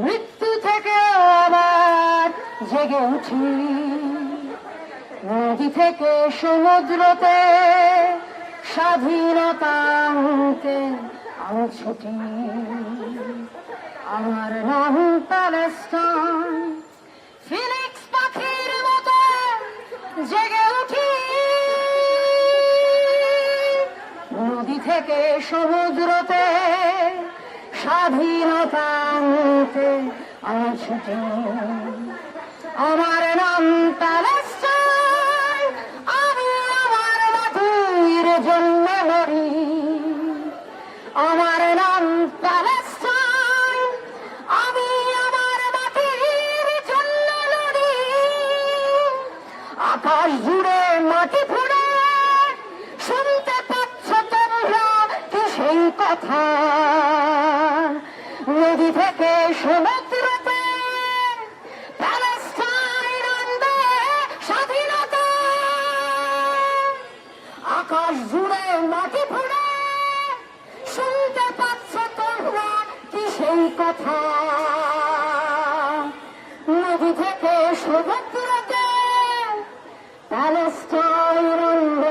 মৃত্যু থেকে আবার জেগে উঠি, নদী থেকে সমুদ্রতে স্বাধীনতা আনতে আমি ছুটি। আমার নাম প্যালেস্টাইন, ফিনিক্স পাখির মতো জেগে উঠি, নদী থেকে সমুদ্রতে স্বাধীনতা আনতে আমি ছুটি। আমার নাম প্যালেস্টাইন, আমি আমার মাটির জন্য লড়ি। আমার নাম প্যালেস্টাইন, আমি আমার মাটির জন্য লড়ি। আকাশ জুড়ে মাটি ফুড়ে শুনতে পাচ্ছ তোমরা কি সেই কথা? নদী থেকে সমুদ্রতে প্যালেস্টাইন আনবে স্বাধীনতা। আকাশ জুড়ে মাটি ফুড়ে শুনতে পাচ্ছ তোমরা কি সেই কথা? নদী থেকে সমুদ্রতে প্যালেস্টাইন আনবে